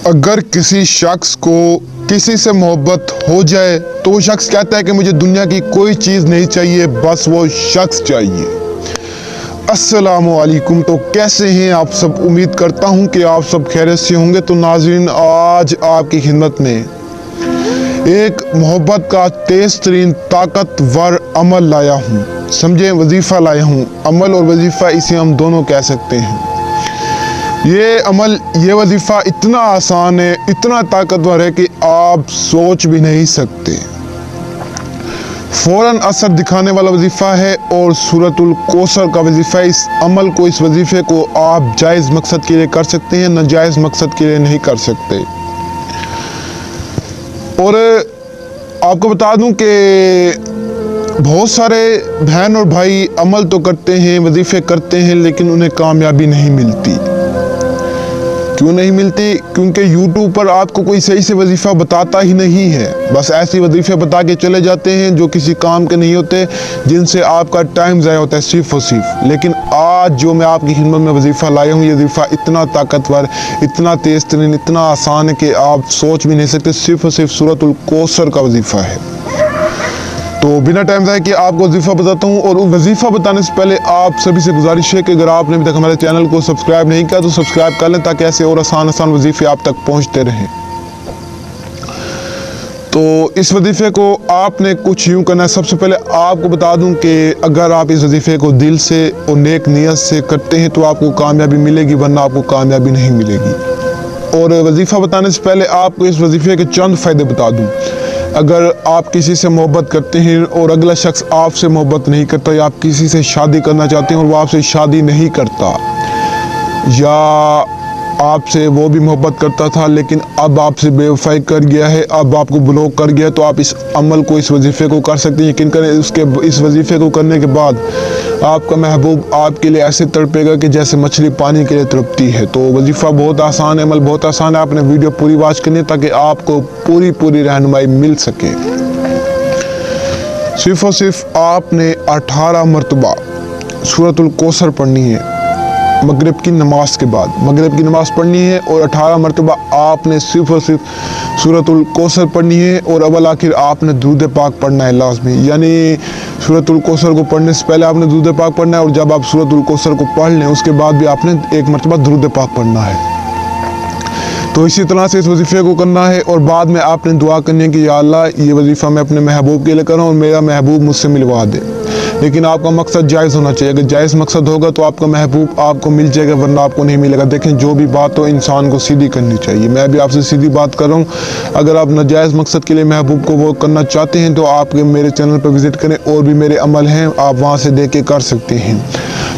अगर किसी शख्स को किसी से मोहब्बत हो जाए तो वो शख्स कहता है कि मुझे दुनिया की कोई चीज़ नहीं चाहिए, बस वो शख्स चाहिए। अस्सलामुअलैकुम। तो कैसे हैं आप सब? उम्मीद करता हूं कि आप सब खैरियत से होंगे। तो नाज़रीन, आज आपकी खिदमत में एक मोहब्बत का तेज़ तरीन ताकतवर अमल लाया हूँ। समझे, वजीफ़ा लाया हूँ। अमल और वजीफ़ा इसे हम दोनों कह सकते हैं। ये अमल, ये वजीफ़ा इतना आसान है, इतना ताकतवर है कि आप सोच भी नहीं सकते। फ़ौरन असर दिखाने वाला वजीफ़ा है और सूरतुल कौसर का वजीफ़ा। इस अमल को, इस वजीफ़े को आप जायज़ मकसद के लिए कर सकते हैं, नाजायज़ मकसद के लिए नहीं कर सकते। और आपको बता दूं कि बहुत सारे बहन और भाई अमल तो करते हैं, वजीफ़े करते हैं, लेकिन उन्हें कामयाबी नहीं मिलती। क्यों नहीं मिलती? क्योंकि यूट्यूब पर आपको कोई सही से वजीफ़ा बताता ही नहीं है। बस ऐसे वजीफ़े बता के चले जाते हैं जो किसी काम के नहीं होते, जिनसे आपका टाइम ज़ाया होता है सिर्फ़ और सिर्फ। लेकिन आज जो मैं आपकी खिदमत में वजीफ़ा लाया हूँ, ये वजीफ़ा इतना ताकतवर, इतना तेज़ तरीन, इतना आसान है कि आप सोच भी नहीं सकते। सिर्फ़ और सिर्फ सूरतुल कौसर का वजीफ़ा है। तो बिना टाइम ज़ाया किए आपको वजीफ़ा बताता हूँ। और वजीफ़ा बताने से पहले आप सभी से गुजारिश है कि अगर आपने अभी तक हमारे चैनल को सब्सक्राइब नहीं किया तो सब्सक्राइब कर लें, ताकि ऐसे और आसान वजीफ़े आप तक पहुँचते रहें। तो इस वजीफ़े को आपने कुछ यूँ करना है। सबसे पहले आपको बता दूं कि अगर आप इस वजीफ़े को दिल से और नेक नियत से करते हैं तो आपको कामयाबी मिलेगी, वरना आपको कामयाबी नहीं मिलेगी। और वजीफ़ा बताने से पहले आपको इस वजीफ़े के चंद फ़ायदे बता दूं। अगर आप किसी से मोहब्बत करते हैं और अगला शख्स आपसे मोहब्बत नहीं करता, या आप किसी से शादी करना चाहते हैं और वो आपसे शादी नहीं करता, या आपसे वो भी मोहब्बत करता था लेकिन अब आपसे बेवफाई कर गया है, अब आपको ब्लॉक कर गया, तो आप इस अमल को, इस वजीफ़े को कर सकते हैं। यकीन करें, इस वजीफ़े को करने के बाद आपका महबूब आपके लिए ऐसे तड़पेगा कि जैसे मछली पानी के लिए तड़पती है। तो वजीफ़ा बहुत आसान है, अमल बहुत आसान है। आपने वीडियो पूरी वॉच करनी है ताकि आपको पूरी रहनुमाई मिल सके। सिर्फ़ और सिर्फ आपने 18 मरतबा सूरतुल कौसर पढ़नी है मगरिब की नमाज के बाद। मगरिब की नमाज पढ़नी है और 18 मरतबा आपने सिर्फ़ और सिर्फ सूरतुल कौसर पढ़नी है। और अव्वल आखिर आपने दुरूद पाक पढ़ना है लाज़मी। यानी सूरतुल कौसर को पढ़ने से पहले आपने दुरूद पाक पढ़ना है, और जब आप सूरतुल कौसर को पढ़ लें उसके बाद भी आपने एक मरतबा दुरूद पाक पढ़ना है। तो इसी तरह से इस वजीफ़े को करना है। और बाद में आपने दुआ करनी है कि या अल्लाह, ये वजीफ़ा मैं अपने महबूब के लिए कर रहा हूँ और मेरा महबूब मुझसे मिलवा दे। लेकिन आपका मकसद जायज़ होना चाहिए। अगर जायज़ मकसद होगा तो आपका महबूब आपको मिल जाएगा, वरना आपको नहीं मिलेगा। देखें, जो भी बात हो इंसान को सीधी करनी चाहिए। मैं भी आपसे सीधी बात कर रहा हूँ। अगर आप नाजायज़ मकसद के लिए महबूब को वो करना चाहते हैं तो आप मेरे चैनल पर विज़िट करें, और भी मेरे अमल हैं, आप वहाँ से देख के कर सकते हैं।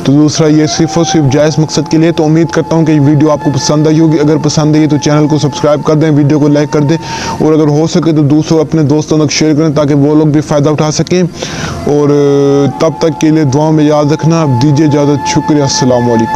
तो दूसरा, ये सिर्फ़ और सिर्फ जायज़ मकसद के लिए। तो उम्मीद करता हूँ कि वीडियो आपको पसंद आई होगी। अगर पसंद आई तो चैनल को सब्सक्राइब कर दें, वीडियो को लाइक कर दें, और अगर हो सके तो दूसरों, अपने दोस्तों तक शेयर करें ताकि वो लोग भी फ़ायदा उठा सकें। और तब तक के लिए दुआ में याद रखना। दीजिए इजाज़त। शुक्रिया। अस्सलाम वालेकुम।